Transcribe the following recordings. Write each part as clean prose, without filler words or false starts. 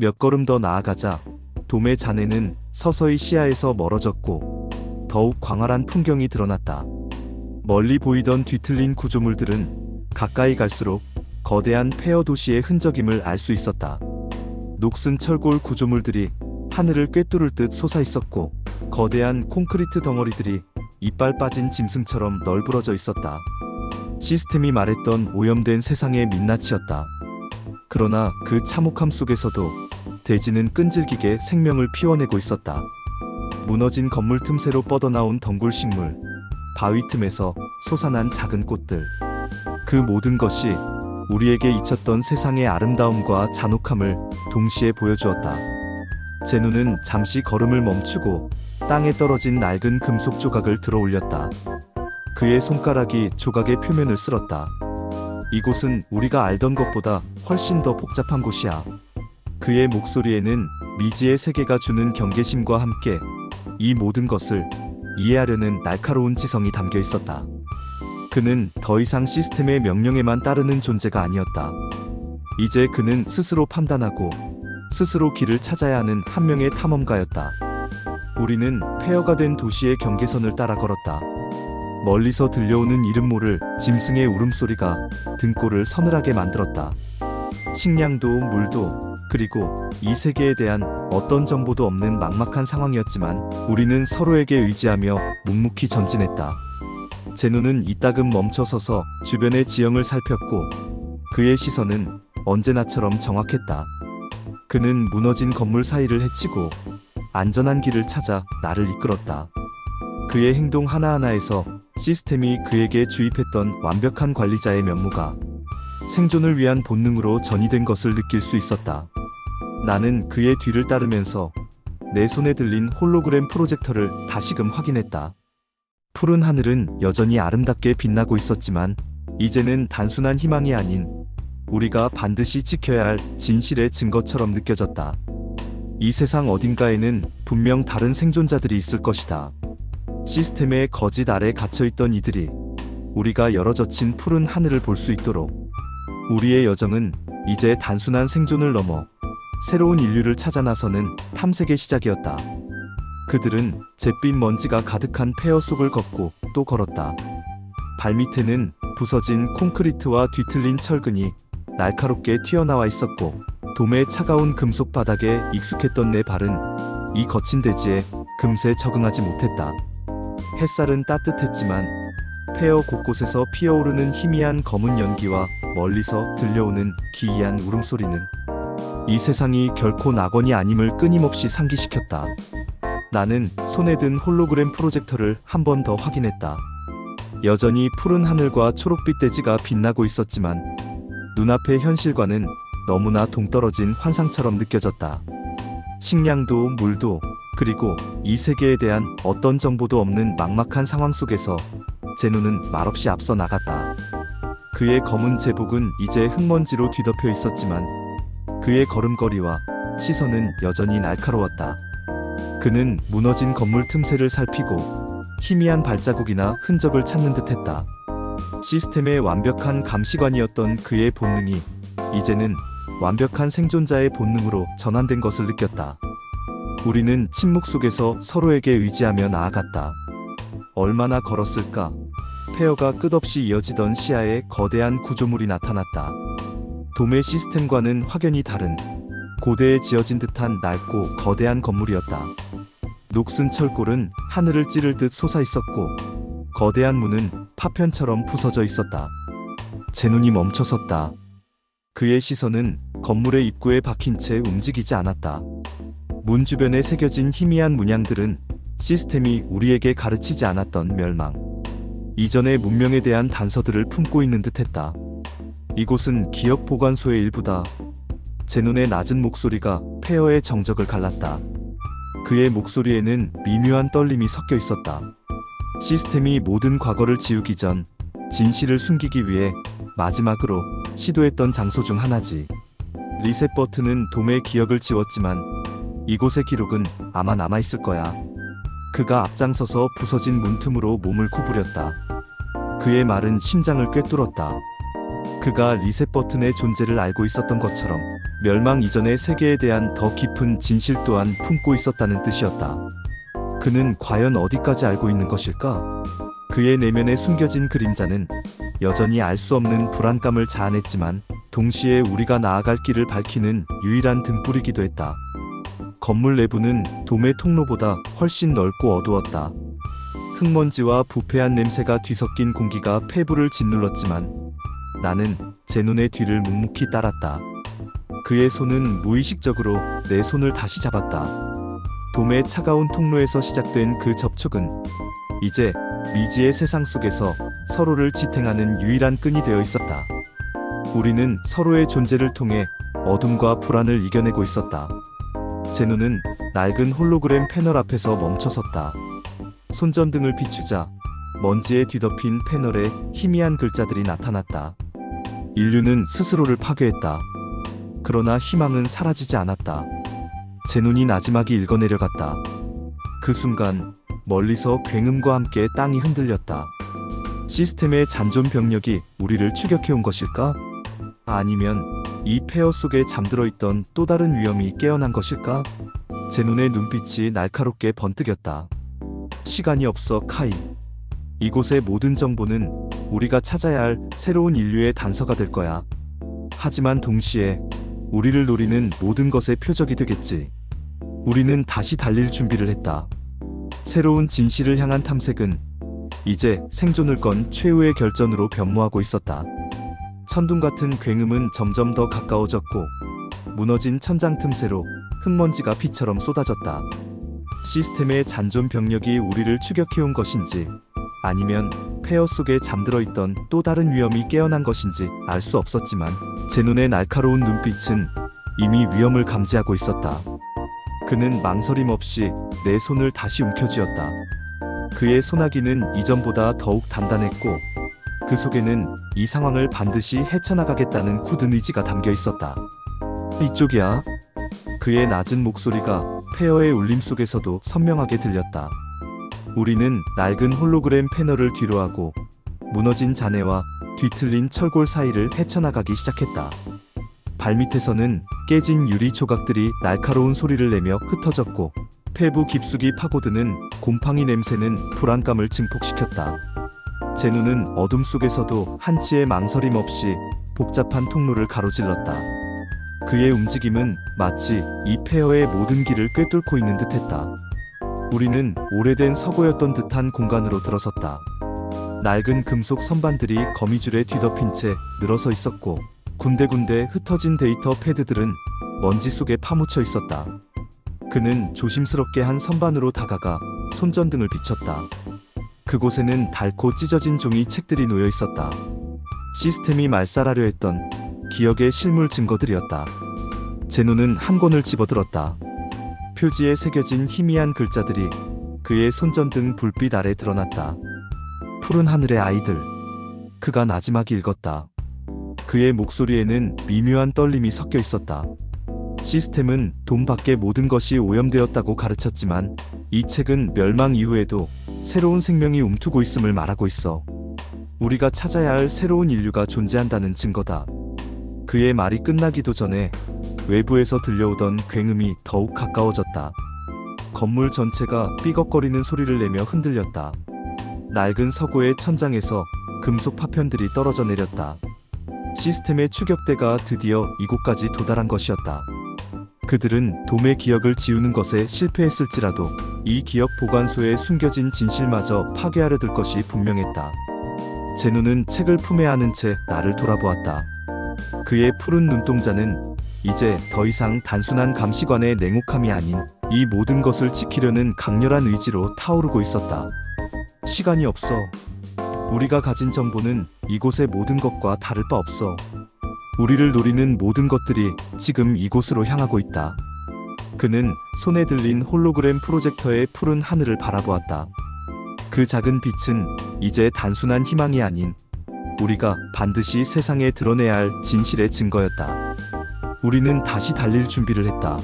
몇 걸음 더 나아가자 돔의 잔해는 서서히 시야에서 멀어졌고 더욱 광활한 풍경이 드러났다. 멀리 보이던 뒤틀린 구조물들은 가까이 갈수록 거대한 폐허 도시의 흔적임을 알 수 있었다. 녹슨 철골 구조물들이 하늘을 꿰뚫을 듯 솟아있었고 거대한 콘크리트 덩어리들이 이빨 빠진 짐승처럼 널브러져 있었다. 시스템이 말했던 오염된 세상의 민낯이었다. 그러나 그 참혹함 속에서도 대지는 끈질기게 생명을 피워내고 있었다. 무너진 건물 틈새로 뻗어나온 덩굴 식물, 바위 틈에서 솟아난 작은 꽃들. 그 모든 것이 우리에게 잊혔던 세상의 아름다움과 잔혹함을 동시에 보여주었다. 제노는 잠시 걸음을 멈추고 땅에 떨어진 낡은 금속 조각을 들어 올렸다. 그의 손가락이 조각의 표면을 쓸었다. 이곳은 우리가 알던 것보다 훨씬 더 복잡한 곳이야. 그의 목소리에는 미지의 세계가 주는 경계심과 함께 이 모든 것을 이해하려는 날카로운 지성이 담겨 있었다. 그는 더 이상 시스템의 명령에만 따르는 존재가 아니었다. 이제 그는 스스로 판단하고 스스로 길을 찾아야 하는 한 명의 탐험가였다. 우리는 폐허가 된 도시의 경계선을 따라 걸었다. 멀리서 들려오는 이름 모를 짐승의 울음소리가 등골을 서늘하게 만들었다. 식량도 물도 그리고 이 세계에 대한 어떤 정보도 없는 막막한 상황이었지만 우리는 서로에게 의지하며 묵묵히 전진했다. 제노는 이따금 멈춰서서 주변의 지형을 살폈고 그의 시선은 언제나처럼 정확했다. 그는 무너진 건물 사이를 헤치고 안전한 길을 찾아 나를 이끌었다. 그의 행동 하나하나에서 시스템이 그에게 주입했던 완벽한 관리자의 면모가 생존을 위한 본능으로 전이된 것을 느낄 수 있었다. 나는 그의 뒤를 따르면서 내 손에 들린 홀로그램 프로젝터를 다시금 확인했다. 푸른 하늘은 여전히 아름답게 빛나고 있었지만 이제는 단순한 희망이 아닌 우리가 반드시 지켜야 할 진실의 증거처럼 느껴졌다. 이 세상 어딘가에는 분명 다른 생존자들이 있을 것이다. 시스템의 거짓 아래 갇혀있던 이들이 우리가 열어젖힌 푸른 하늘을 볼 수 있도록. 우리의 여정은 이제 단순한 생존을 넘어 새로운 인류를 찾아 나서는 탐색의 시작이었다. 그들은 잿빛 먼지가 가득한 폐허 속을 걷고 또 걸었다. 발밑에는 부서진 콘크리트와 뒤틀린 철근이 날카롭게 튀어나와 있었고 돔의 차가운 금속 바닥에 익숙했던 내 발은 이 거친 대지에 금세 적응하지 못했다. 햇살은 따뜻했지만 폐허 곳곳에서 피어오르는 희미한 검은 연기와 멀리서 들려오는 기이한 울음소리는 이 세상이 결코 낙원이 아님을 끊임없이 상기시켰다. 나는 손에 든 홀로그램 프로젝터를 한 번 더 확인했다. 여전히 푸른 하늘과 초록빛 대지가 빛나고 있었지만 눈앞의 현실과는 너무나 동떨어진 환상처럼 느껴졌다. 식량도 물도 그리고 이 세계에 대한 어떤 정보도 없는 막막한 상황 속에서 제노는 말없이 앞서 나갔다. 그의 검은 제복은 이제 흙먼지로 뒤덮여 있었지만 그의 걸음걸이와 시선은 여전히 날카로웠다. 그는 무너진 건물 틈새를 살피고 희미한 발자국이나 흔적을 찾는 듯했다. 시스템의 완벽한 감시관이었던 그의 본능이 이제는 완벽한 생존자의 본능으로 전환된 것을 느꼈다. 우리는 침묵 속에서 서로에게 의지하며 나아갔다. 얼마나 걸었을까? 폐허가 끝없이 이어지던 시야에 거대한 구조물이 나타났다. 돔의 시스템과는 확연히 다른 고대에 지어진 듯한 낡고 거대한 건물이었다. 녹슨 철골은 하늘을 찌를 듯 솟아있었고 거대한 문은 파편처럼 부서져 있었다. 제 눈이 멈춰섰다. 그의 시선은 건물의 입구에 박힌 채 움직이지 않았다. 문 주변에 새겨진 희미한 문양들은 시스템이 우리에게 가르치지 않았던 멸망, 이전의 문명에 대한 단서들을 품고 있는 듯했다. 이곳은 기억 보관소의 일부다. 제 눈의 낮은 목소리가 폐허의 정적을 갈랐다. 그의 목소리에는 미묘한 떨림이 섞여 있었다. 시스템이 모든 과거를 지우기 전 진실을 숨기기 위해 마지막으로 시도했던 장소 중 하나지. 리셋 버튼은 돔의 기억을 지웠지만 이곳의 기록은 아마 남아있을 거야. 그가 앞장서서 부서진 문틈으로 몸을 구부렸다. 그의 말은 심장을 꿰뚫었다. 그가 리셋 버튼의 존재를 알고 있었던 것처럼. 멸망 이전의 세계에 대한 더 깊은 진실 또한 품고 있었다는 뜻이었다. 그는 과연 어디까지 알고 있는 것일까? 그의 내면에 숨겨진 그림자는 여전히 알 수 없는 불안감을 자아냈지만 동시에 우리가 나아갈 길을 밝히는 유일한 등불이기도 했다. 건물 내부는 도매 통로보다 훨씬 넓고 어두웠다. 흙먼지와 부패한 냄새가 뒤섞인 공기가 폐부를 짓눌렀지만 나는 제 눈의 뒤를 묵묵히 따랐다. 그의 손은 무의식적으로 내 손을 다시 잡았다. 도매의 차가운 통로에서 시작된 그 접촉은 이제 미지의 세상 속에서 서로를 지탱하는 유일한 끈이 되어 있었다. 우리는 서로의 존재를 통해 어둠과 불안을 이겨내고 있었다. 제 눈은 낡은 홀로그램 패널 앞에서 멈춰섰다. 손전등을 비추자 먼지에 뒤덮인 패널에 희미한 글자들이 나타났다. 인류는 스스로를 파괴했다. 그러나 희망은 사라지지 않았다. 제 눈이 나지막이 읽어내려갔다. 그 순간 멀리서 굉음과 함께 땅이 흔들렸다. 시스템의 잔존 병력이 우리를 추격해온 것일까? 아니면 이 폐허 속에 잠들어 있던 또 다른 위험이 깨어난 것일까? 제 눈의 눈빛이 날카롭게 번뜩였다. 시간이 없어, 카이. 이곳의 모든 정보는 우리가 찾아야 할 새로운 인류의 단서가 될 거야. 하지만 동시에 우리를 노리는 모든 것의 표적이 되겠지. 우리는 다시 달릴 준비를 했다. 새로운 진실을 향한 탐색은 이제 생존을 건 최후의 결전으로 변모하고 있었다. 천둥 같은 굉음은 점점 더 가까워졌고 무너진 천장 틈새로 흙먼지가 비처럼 쏟아졌다. 시스템의 잔존 병력이 우리를 추격해온 것인지 아니면 폐허 속에 잠들어 있던 또 다른 위험이 깨어난 것인지 알 수 없었지만 제 눈의 날카로운 눈빛은 이미 위험을 감지하고 있었다. 그는 망설임 없이 내 손을 다시 움켜쥐었다. 그의 소나기는 이전보다 더욱 단단했고 그 속에는 이 상황을 반드시 헤쳐나가겠다는 굳은 의지가 담겨 있었다. 이쪽이야. 그의 낮은 목소리가 폐허의 울림 속에서도 선명하게 들렸다. 우리는 낡은 홀로그램 패널을 뒤로하고 무너진 잔해와 뒤틀린 철골 사이를 헤쳐나가기 시작했다. 발밑에서는 깨진 유리 조각들이 날카로운 소리를 내며 흩어졌고 폐부 깊숙이 파고드는 곰팡이 냄새는 불안감을 증폭시켰다. 제 눈은 어둠 속에서도 한치의 망설임 없이 복잡한 통로를 가로질렀다. 그의 움직임은 마치 이 폐허의 모든 길을 꿰뚫고 있는 듯했다. 우리는 오래된 서고였던 듯한 공간으로 들어섰다. 낡은 금속 선반들이 거미줄에 뒤덮인 채 늘어서 있었고 군데군데 흩어진 데이터 패드들은 먼지 속에 파묻혀 있었다. 그는 조심스럽게 한 선반으로 다가가 손전등을 비췄다. 그곳에는 닳고 찢어진 종이 책들이 놓여 있었다. 시스템이 말살하려 했던 기억의 실물 증거들이었다. 제 눈은 한 권을 집어들었다. 표지에 새겨진 희미한 글자들이 그의 손전등 불빛 아래 드러났다. 푸른 하늘의 아이들. 그가 나지막이 읽었다. 그의 목소리에는 미묘한 떨림이 섞여 있었다. 시스템은 돈 밖에 모든 것이 오염되었다고 가르쳤지만 이 책은 멸망 이후에도 새로운 생명이 움트고 있음을 말하고 있어. 우리가 찾아야 할 새로운 인류가 존재한다는 증거다. 그의 말이 끝나기도 전에 외부에서 들려오던 굉음이 더욱 가까워졌다. 건물 전체가 삐걱거리는 소리를 내며 흔들렸다. 낡은 서고의 천장에서 금속 파편들이 떨어져 내렸다. 시스템의 추격대가 드디어 이곳까지 도달한 것이었다. 그들은 돔의 기억을 지우는 것에 실패했을지라도 이 기억 보관소에 숨겨진 진실마저 파괴하려 들 것이 분명했다. 제 눈은 책을 품에 안은 채 나를 돌아보았다. 그의 푸른 눈동자는 이제 더 이상 단순한 감시관의 냉혹함이 아닌 이 모든 것을 지키려는 강렬한 의지로 타오르고 있었다. 시간이 없어. 우리가 가진 정보는 이곳의 모든 것과 다를 바 없어. 우리를 노리는 모든 것들이 지금 이곳으로 향하고 있다. 그는 손에 들린 홀로그램 프로젝터의 푸른 하늘을 바라보았다. 그 작은 빛은 이제 단순한 희망이 아닌 우리가 반드시 세상에 드러내야 할 진실의 증거였다. 우리는 다시 달릴 준비를 했다.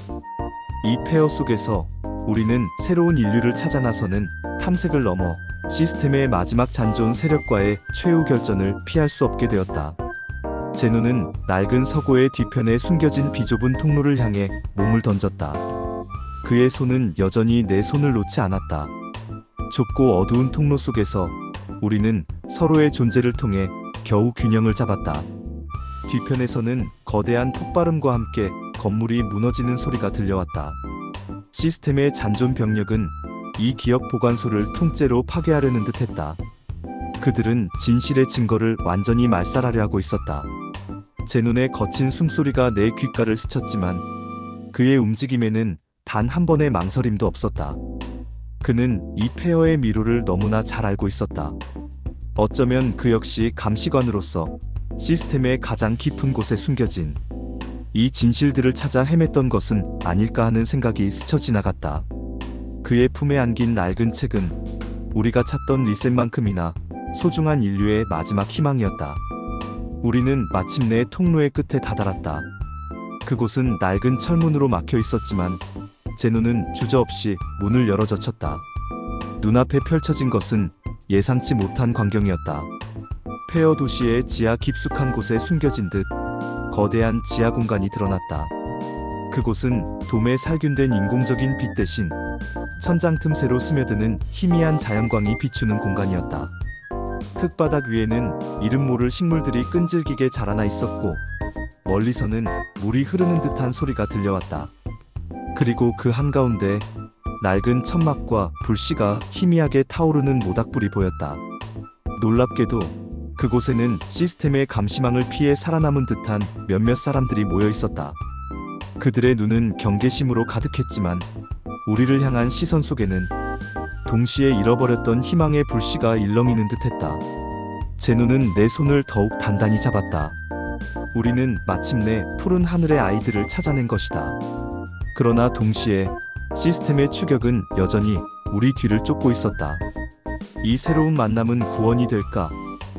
이 폐허 속에서 우리는 새로운 인류를 찾아 나서는 탐색을 넘어 시스템의 마지막 잔존 세력과의 최후 결전을 피할 수 없게 되었다. 제 눈은 낡은 서고의 뒤편에 숨겨진 비좁은 통로를 향해 몸을 던졌다. 그의 손은 여전히 내 손을 놓지 않았다. 좁고 어두운 통로 속에서 우리는 서로의 존재를 통해 겨우 균형을 잡았다. 뒤편에서는 거대한 폭발음과 함께 건물이 무너지는 소리가 들려왔다. 시스템의 잔존 병력은 이 기억 보관소를 통째로 파괴하려는 듯했다. 그들은 진실의 증거를 완전히 말살하려 하고 있었다. 제 눈에 거친 숨소리가 내 귓가를 스쳤지만 그의 움직임에는 단 한 번의 망설임도 없었다. 그는 이 폐허의 미로를 너무나 잘 알고 있었다. 어쩌면 그 역시 감시관으로서 시스템의 가장 깊은 곳에 숨겨진 이 진실들을 찾아 헤맸던 것은 아닐까 하는 생각이 스쳐 지나갔다. 그의 품에 안긴 낡은 책은 우리가 찾던 리셋만큼이나 소중한 인류의 마지막 희망이었다. 우리는 마침내 통로의 끝에 다다랐다. 그곳은 낡은 철문으로 막혀 있었지만 제 눈은 주저없이 문을 열어 젖혔다. 눈앞에 펼쳐진 것은 예상치 못한 광경이었다. 폐허 도시의 지하 깊숙한 곳에 숨겨진 듯 거대한 지하 공간이 드러났다. 그곳은 돔에 살균된 인공적인 빛 대신 천장 틈새로 스며드는 희미한 자연광이 비추는 공간이었다. 흙바닥 위에는 이름 모를 식물들이 끈질기게 자라나 있었고 멀리서는 물이 흐르는 듯한 소리가 들려왔다. 그리고 그 한가운데 낡은 천막과 불씨가 희미하게 타오르는 모닥불이 보였다. 놀랍게도 그곳에는 시스템의 감시망을 피해 살아남은 듯한 몇몇 사람들이 모여 있었다. 그들의 눈은 경계심으로 가득했지만 우리를 향한 시선 속에는 동시에 잃어버렸던 희망의 불씨가 일렁이는 듯했다. 제 눈은 내 손을 더욱 단단히 잡았다. 우리는 마침내 푸른 하늘의 아이들을 찾아낸 것이다. 그러나 동시에 시스템의 추격은 여전히 우리 뒤를 쫓고 있었다. 이 새로운 만남은 구원이 될까?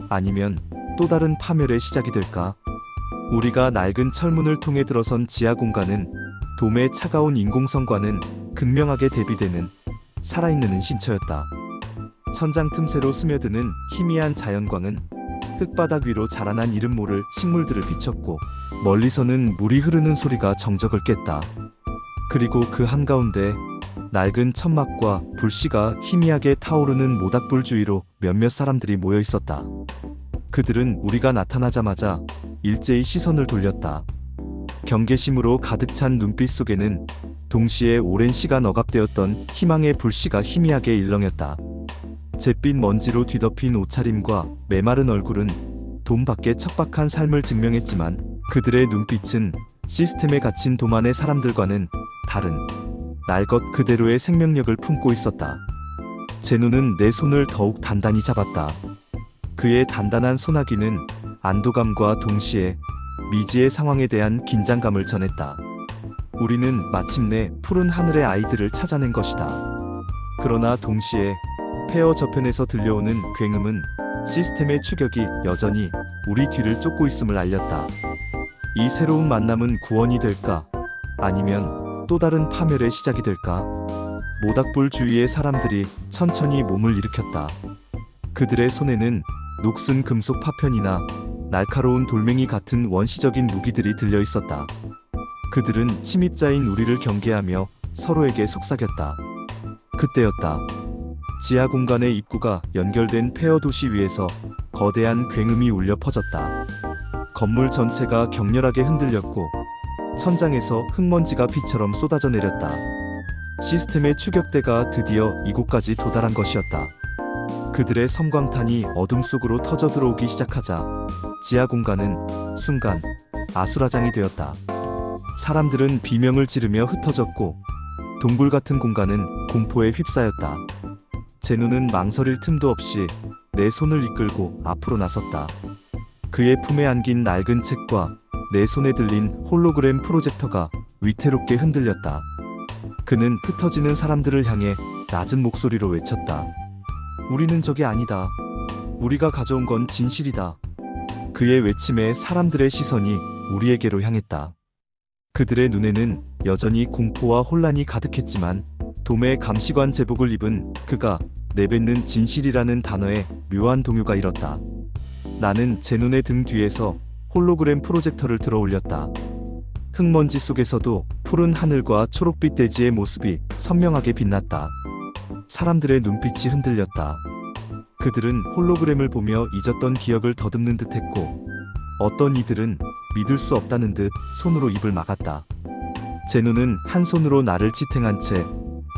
아니면 또 다른 파멸의 시작이 될까? 우리가 낡은 철문을 통해 들어선 지하 공간은 돔의 차가운 인공성과는 극명하게 대비되는 살아있는 신처였다. 천장 틈새로 스며드는 희미한 자연광은 흙바닥 위로 자라난 이름 모를 식물들을 비췄고 멀리서는 물이 흐르는 소리가 정적을 깼다. 그리고 그 한가운데 낡은 천막과 불씨가 희미하게 타오르는 모닥불 주위로 몇몇 사람들이 모여 있었다. 그들은 우리가 나타나자마자 일제히 시선을 돌렸다. 경계심으로 가득 찬 눈빛 속에는 동시에 오랜 시간 억압되었던 희망의 불씨가 희미하게 일렁였다. 잿빛 먼지로 뒤덮인 옷차림과 메마른 얼굴은 돔 밖의 척박한 삶을 증명했지만 그들의 눈빛은 시스템에 갇힌 돔 안의 사람들과는 다른 날 것 그대로의 생명력을 품고 있었다. 제 눈은 내 손을 더욱 단단히 잡았다. 그의 단단한 소나기는 안도감과 동시에 미지의 상황에 대한 긴장감을 전했다. 우리는 마침내 푸른 하늘의 아이들을 찾아낸 것이다. 그러나 동시에 폐허 저편에서 들려오는 굉음은 시스템의 추격이 여전히 우리 뒤를 쫓고 있음을 알렸다. 이 새로운 만남은 구원이 될까? 아니면 또 다른 파멸의 시작이 될까? 모닥불 주위의 사람들이 천천히 몸을 일으켰다. 그들의 손에는 녹슨 금속 파편이나 날카로운 돌멩이 같은 원시적인 무기들이 들려 있었다. 그들은 침입자인 우리를 경계하며 서로에게 속삭였다. 그때였다. 지하 공간의 입구가 연결된 폐허 도시 위에서 거대한 굉음이 울려 퍼졌다. 건물 전체가 격렬하게 흔들렸고 천장에서 흙먼지가 비처럼 쏟아져 내렸다. 시스템의 추격대가 드디어 이곳까지 도달한 것이었다. 그들의 섬광탄이 어둠 속으로 터져 들어오기 시작하자 지하 공간은 순간 아수라장이 되었다. 사람들은 비명을 지르며 흩어졌고 동굴 같은 공간은 공포에 휩싸였다. 제 눈은 망설일 틈도 없이 내 손을 이끌고 앞으로 나섰다. 그의 품에 안긴 낡은 책과 내 손에 들린 홀로그램 프로젝터가 위태롭게 흔들렸다. 그는 흩어지는 사람들을 향해 낮은 목소리로 외쳤다. 우리는 적이 아니다. 우리가 가져온 건 진실이다. 그의 외침에 사람들의 시선이 우리에게로 향했다. 그들의 눈에는 여전히 공포와 혼란이 가득했지만 돔의 감시관 제복을 입은 그가 내뱉는 진실이라는 단어에 묘한 동요가 일었다. 나는 제 눈의 등 뒤에서 홀로그램 프로젝터를 들어 올렸다. 흙먼지 속에서도 푸른 하늘과 초록빛 대지의 모습이 선명하게 빛났다. 사람들의 눈빛이 흔들렸다. 그들은 홀로그램을 보며 잊었던 기억을 더듬는 듯했고, 어떤 이들은 믿을 수 없다는 듯 손으로 입을 막았다. 제노는 한 손으로 나를 지탱한 채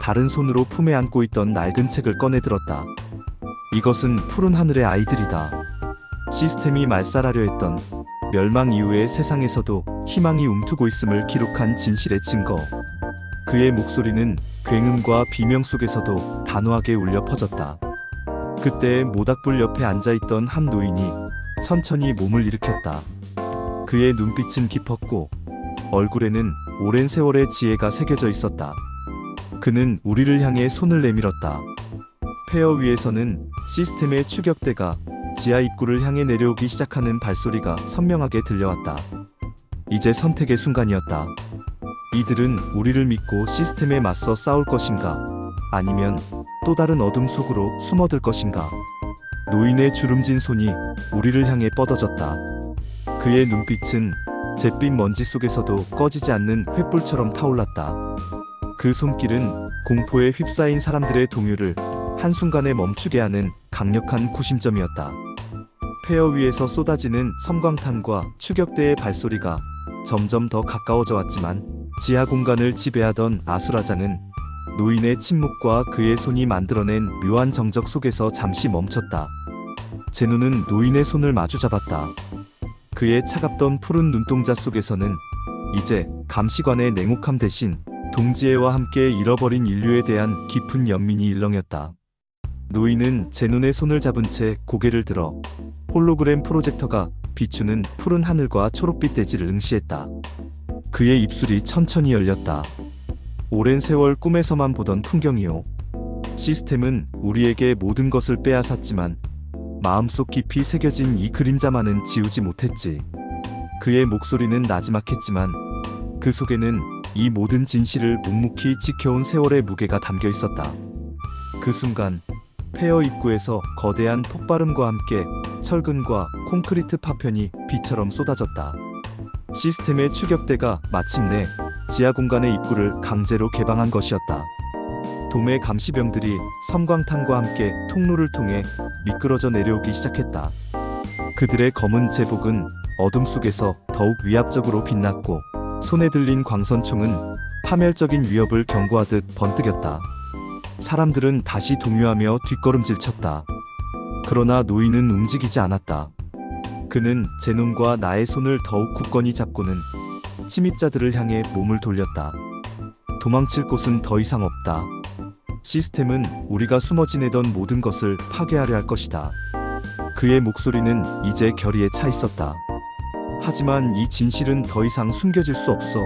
다른 손으로 품에 안고 있던 낡은 책을 꺼내 들었다. 이것은 푸른 하늘의 아이들이다. 시스템이 말살하려 했던 멸망 이후의 세상에서도 희망이 움트고 있음을 기록한 진실의 증거. 그의 목소리는 굉음과 비명 속에서도 단호하게 울려 퍼졌다. 그때 모닥불 옆에 앉아있던 한 노인이 천천히 몸을 일으켰다. 그의 눈빛은 깊었고 얼굴에는 오랜 세월의 지혜가 새겨져 있었다. 그는 우리를 향해 손을 내밀었다. 폐허 위에서는 시스템의 추격대가 지하 입구를 향해 내려오기 시작하는 발소리가 선명하게 들려왔다. 이제 선택의 순간이었다. 이들은 우리를 믿고 시스템에 맞서 싸울 것인가? 아니면 또 다른 어둠 속으로 숨어들 것인가? 노인의 주름진 손이 우리를 향해 뻗어졌다. 그의 눈빛은 잿빛 먼지 속에서도 꺼지지 않는 횃불처럼 타올랐다. 그 손길은 공포에 휩싸인 사람들의 동요를 한순간에 멈추게 하는 강력한 구심점이었다. 폐허 위에서 쏟아지는 섬광탄과 추격대의 발소리가 점점 더 가까워져 왔지만 지하 공간을 지배하던 아수라장은 노인의 침묵과 그의 손이 만들어낸 묘한 정적 속에서 잠시 멈췄다. 제노는 노인의 손을 마주 잡았다. 그의 차갑던 푸른 눈동자 속에서는 이제 감시관의 냉혹함 대신 동지애와 함께 잃어버린 인류에 대한 깊은 연민이 일렁였다. 노인은 제논의 손을 잡은 채 고개를 들어 홀로그램 프로젝터가 비추는 푸른 하늘과 초록빛 대지를 응시했다. 그의 입술이 천천히 열렸다. 오랜 세월 꿈에서만 보던 풍경이요. 시스템은 우리에게 모든 것을 빼앗았지만 마음속 깊이 새겨진 이 그림자만은 지우지 못했지. 그의 목소리는 나지막했지만 그 속에는 이 모든 진실을 묵묵히 지켜온 세월의 무게가 담겨 있었다. 그 순간 폐허 입구에서 거대한 폭발음과 함께 철근과 콘크리트 파편이 비처럼 쏟아졌다. 시스템의 추격대가 마침내 지하 공간의 입구를 강제로 개방한 것이었다. 돔의 감시병들이 섬광탄과 함께 통로를 통해 미끄러져 내려오기 시작했다. 그들의 검은 제복은 어둠 속에서 더욱 위압적으로 빛났고 손에 들린 광선총은 파멸적인 위협을 경고하듯 번뜩였다. 사람들은 다시 동요하며 뒷걸음질 쳤다. 그러나 노인은 움직이지 않았다. 그는 제논과 나의 손을 더욱 굳건히 잡고는 침입자들을 향해 몸을 돌렸다. 도망칠 곳은 더 이상 없다. 시스템은 우리가 숨어 지내던 모든 것을 파괴하려 할 것이다. 그의 목소리는 이제 결의에 차 있었다. 하지만 이 진실은 더 이상 숨겨질 수 없어.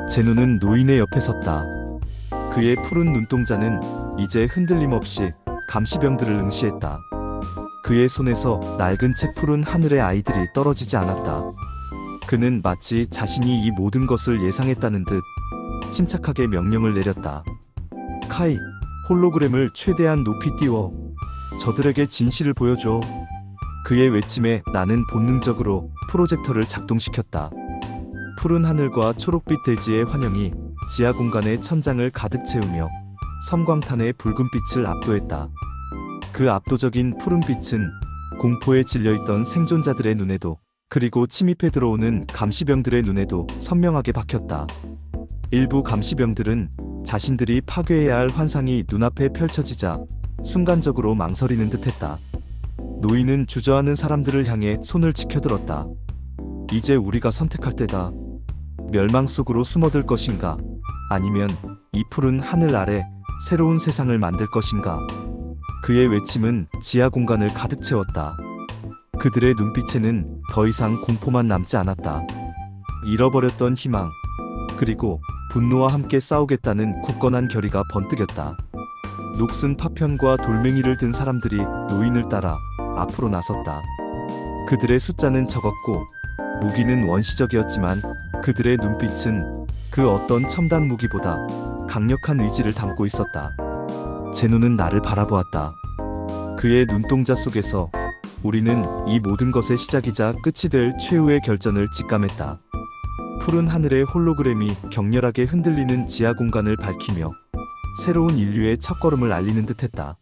제논은 노인의 옆에 섰다. 그의 푸른 눈동자는 이제 흔들림 없이 감시병들을 응시했다. 그의 손에서 낡은 책 푸른 하늘의 아이들이 떨어지지 않았다. 그는 마치 자신이 이 모든 것을 예상했다는 듯 침착하게 명령을 내렸다. 카이, 홀로그램을 최대한 높이 띄워 저들에게 진실을 보여줘. 그의 외침에 나는 본능적으로 프로젝터를 작동시켰다. 푸른 하늘과 초록빛 대지의 환영이 지하 공간의 천장을 가득 채우며 섬광탄의 붉은 빛을 압도했다. 그 압도적인 푸른 빛은 공포에 질려있던 생존자들의 눈에도, 그리고 침입해 들어오는 감시병들의 눈에도 선명하게 박혔다. 일부 감시병들은 자신들이 파괴해야 할 환상이 눈앞에 펼쳐지자 순간적으로 망설이는 듯했다. 노인은 주저하는 사람들을 향해 손을 치켜들었다. 이제 우리가 선택할 때다. 멸망 속으로 숨어들 것인가? 아니면 이 푸른 하늘 아래 새로운 세상을 만들 것인가? 그의 외침은 지하 공간을 가득 채웠다. 그들의 눈빛에는 더 이상 공포만 남지 않았다. 잃어버렸던 희망, 그리고 분노와 함께 싸우겠다는 굳건한 결의가 번뜩였다. 녹슨 파편과 돌멩이를 든 사람들이 노인을 따라 앞으로 나섰다. 그들의 숫자는 적었고 무기는 원시적이었지만 그들의 눈빛은 그 어떤 첨단 무기보다 강력한 의지를 담고 있었다. 제노는 나를 바라보았다. 그의 눈동자 속에서 우리는 이 모든 것의 시작이자 끝이 될 최후의 결전을 직감했다. 푸른 하늘의 홀로그램이 격렬하게 흔들리는 지하 공간을 밝히며 새로운 인류의 첫걸음을 알리는 듯했다.